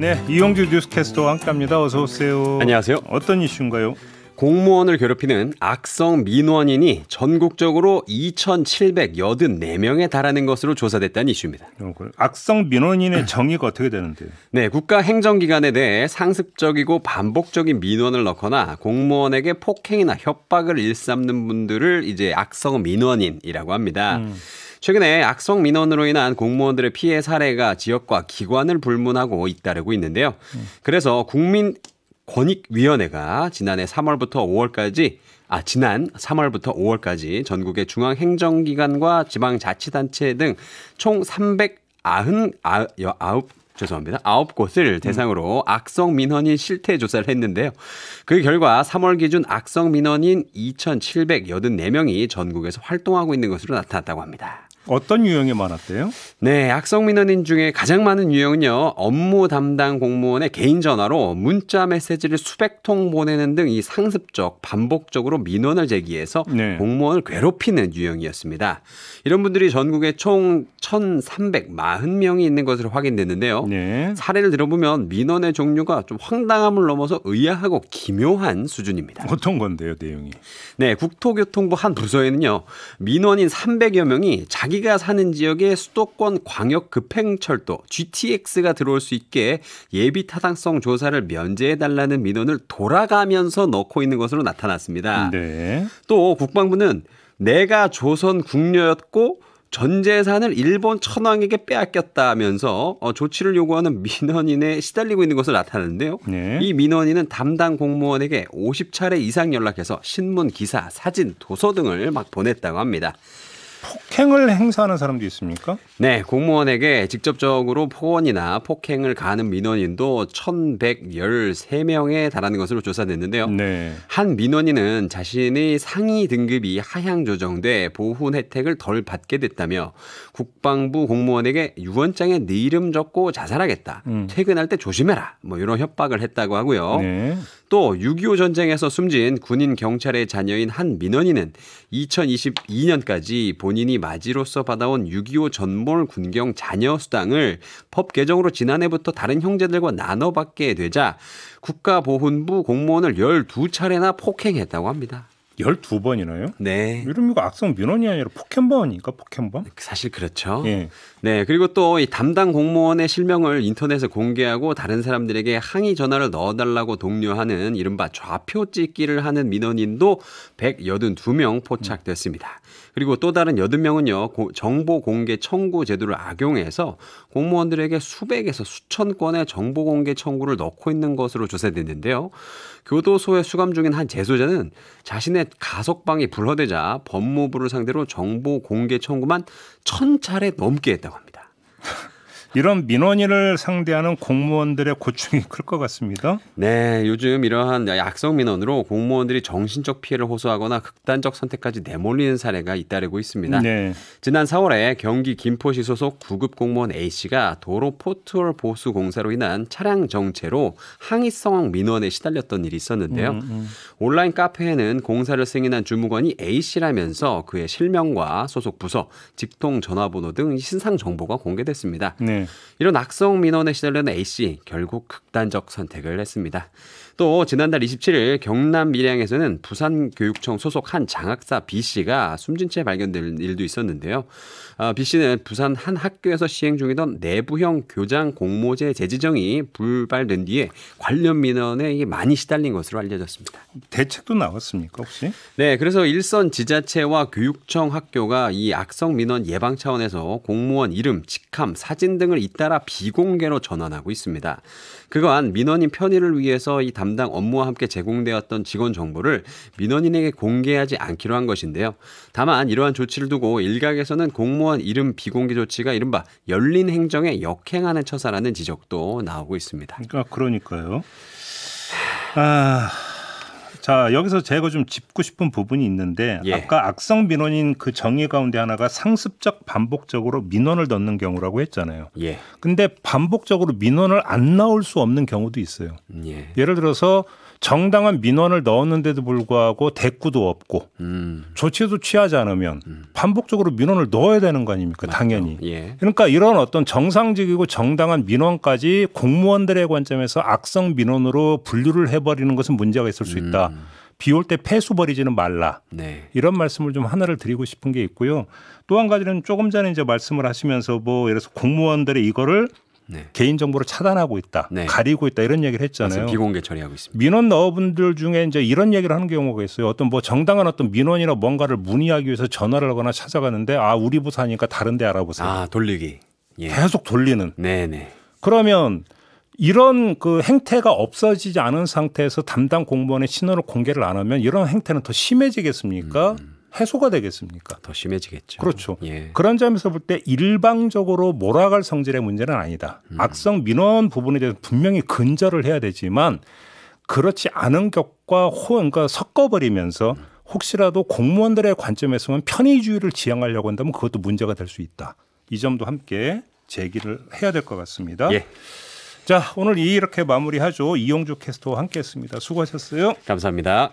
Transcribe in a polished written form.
네, 이용주 뉴스캐스터와 함께합니다. 어서 오세요. 안녕하세요. 어떤 이슈인가요? 공무원을 괴롭히는 악성 민원인이 전국적으로 2,784명에 달하는 것으로 조사됐다는 이슈입니다. 악성 민원인의 정의가 어떻게 되는데요? 네, 국가행정기관에 대해 상습적이고 반복적인 민원을 넣거나 공무원에게 폭행이나 협박을 일삼는 분들을 이제 악성 민원인이라고 합니다. 최근에 악성 민원으로 인한 공무원들의 피해 사례가 지역과 기관을 불문하고 잇따르고 있는데요. 그래서 국민권익위원회가 지난 3월부터 5월까지 전국의 중앙행정기관과 지방자치단체 등 총 9곳을 대상으로 악성 민원인 실태 조사를 했는데요. 그 결과 3월 기준 악성 민원인 2,784명이 전국에서 활동하고 있는 것으로 나타났다고 합니다. 어떤 유형이 많았대요? 네, 악성 민원인 중에 가장 많은 유형은요, 업무 담당 공무원의 개인 전화로 문자 메시지를 수백 통 보내는 등 이 상습적, 반복적으로 민원을 제기해서 공무원을 괴롭히는 유형이었습니다. 이런 분들이 전국에 총 1,340명이 있는 것으로 확인됐는데요. 사례를 들어보면 민원의 종류가 좀 황당함을 넘어서 의아하고 기묘한 수준입니다. 어떤 건데요, 내용이? 네, 국토교통부 한 부서에는요, 민원인 300여 명이 자기가 사는 지역에 수도권 광역급행철도 GTX가 들어올 수 있게 예비 타당성 조사를 면제해달라는 민원을 돌아가면서 넣고 있는 것으로 나타났습니다. 또 국방부는 내가 조선 국녀였고 전 재산을 일본 천황에게 빼앗겼다면서 조치를 요구하는 민원인에 시달리고 있는 것으로 나타났는데요. 이 민원인은 담당 공무원에게 50차례 이상 연락해서 신문, 기사, 사진, 도서 등을 막 보냈다고 합니다. 폭행을 행사하는 사람도 있습니까? 네, 공무원에게 직접적으로 폭언이나 폭행을 가하는 민원인도 1,113명에 달하는 것으로 조사됐는데요. 한 민원인은 자신의 상위 등급이 하향 조정돼 보훈 혜택을 덜 받게 됐다며 국방부 공무원에게 유언장에 네 이름 적고 자살하겠다. 퇴근할 때 조심해라. 뭐 이런 협박을 했다고 하고요. 또 6.25 전쟁에서 숨진 군인 경찰의 자녀인 한 민원인은 2022년까지 본인이 맞이로서 받아온 6.25 전몰 군경 자녀 수당을 법 개정으로 지난해부터 다른 형제들과 나눠 받게 되자 국가보훈부 공무원을 12차례나 폭행했다고 합니다. 12번이나요? 네. 이러면 이거 악성 민원이 아니라 폭행범이니까 폭행범? 사실 그렇죠. 네. 그리고 또 이 담당 공무원의 실명을 인터넷에 공개하고 다른 사람들에게 항의 전화를 넣어달라고 독려하는 이른바 좌표 찍기를 하는 민원인도 182명 포착됐습니다. 그리고 또 다른 80명은요. 정보 공개 청구 제도를 악용해서 공무원들에게 수백에서 수천 건의 정보 공개 청구를 넣고 있는 것으로 조사됐는데요. 교도소에 수감 중인 한 재소자는 자신의 가석방이 불허되자 법무부를 상대로 정보 공개 청구만 1,000차례 넘게 했다고 합니다. 이런 민원인을 상대하는 공무원들의 고충이 클 것 같습니다. 네, 요즘 이러한 악성 민원으로 공무원들이 정신적 피해를 호소하거나 극단적 선택까지 내몰리는 사례가 잇따르고 있습니다. 지난 4월에 경기 김포시 소속 9급 공무원 A씨가 도로 포트홀 보수 공사로 인한 차량 정체로 항의성 민원에 시달렸던 일이 있었는데요. 온라인 카페에는 공사를 승인한 주무관이 A씨라면서 그의 실명과 소속 부서, 직통 전화번호 등 신상 정보가 공개됐습니다. 이런 악성 민원에 시달리는 A씨 결국 극단적 선택을 했습니다. 또 지난달 27일 경남 밀양에서는 부산교육청 소속 한 장학사 B씨가 숨진 채 발견된 일도 있었는데요. B씨는 부산 한 학교에서 시행 중이던 내부형 교장 공모제 재지정이 불발된 뒤에 관련 민원에 많이 시달린 것으로 알려졌습니다. 대책도 나왔습니까 혹시? 네, 그래서 일선 지자체와 교육청 학교가 이 악성 민원 예방 차원에서 공무원 이름, 직함, 사진 등을 잇따라 비공개로 전환하고 있습니다. 그간 민원인 편의를 위해서 이 담당 업무와 함께 제공되었던 직원 정보를 민원인에게 공개하지 않기로 한 것인데요. 다만 이러한 조치를 두고 일각에서는 공무원 이름 비공개 조치가 이른바 열린 행정에 역행하는 처사라는 지적도 나오고 있습니다. 그러니까요. 자, 여기서 제가 좀 짚고 싶은 부분이 있는데 아까 악성 민원인 그 정의 가운데 하나가 상습적 반복적으로 민원을 넣는 경우라고 했잖아요. 근데 반복적으로 민원을 안 넣을 수 없는 경우도 있어요. 예를 들어서 정당한 민원을 넣었는데도 불구하고 대꾸도 없고 조치도 취하지 않으면 반복적으로 민원을 넣어야 되는 거 아닙니까? 맞죠. 당연히. 예. 그러니까 이런 어떤 정상적이고 정당한 민원까지 공무원들의 관점에서 악성 민원으로 분류를 해버리는 것은 문제가 있을 수 있다. 비올 때 폐수 버리지는 말라. 네. 이런 말씀을 좀 하나를 드리고 싶은 게 있고요. 또 한 가지는 조금 전에 이제 말씀을 하시면서 뭐 예를 들어서 공무원들이 이거를 네. 개인정보를 차단하고 있다, 네. 가리고 있다 이런 얘기를 했잖아요. 비공개 처리하고 있습니다. 민원 넣어분들 중에 이제 이런 얘기를 하는 경우가 있어요. 어떤 뭐 정당한 어떤 민원이나 뭔가를 문의하기 위해서 전화를 하거나 찾아가는데 아 우리 부서니까 다른데 알아보세요. 아 돌리기. 예. 계속 돌리는. 네네. 그러면 이런 그 행태가 없어지지 않은 상태에서 담당 공무원의 신원을 공개를 안 하면 이런 행태는 더 심해지겠습니까? 해소가 되겠습니까? 더 심해지겠죠. 그렇죠. 예. 그런 점에서 볼 때 일방적으로 몰아갈 성질의 문제는 아니다. 악성 민원 부분에 대해서 분명히 근절을 해야 되지만 그렇지 않은 격과 그러니까 섞어버리면서 혹시라도 공무원들의 관점에서는 편의주의를 지향하려고 한다면 그것도 문제가 될 수 있다. 이 점도 함께 제기를 해야 될 것 같습니다. 예. 자, 오늘 이렇게 마무리하죠. 이용주 캐스터와 함께했습니다. 수고하셨어요. 감사합니다.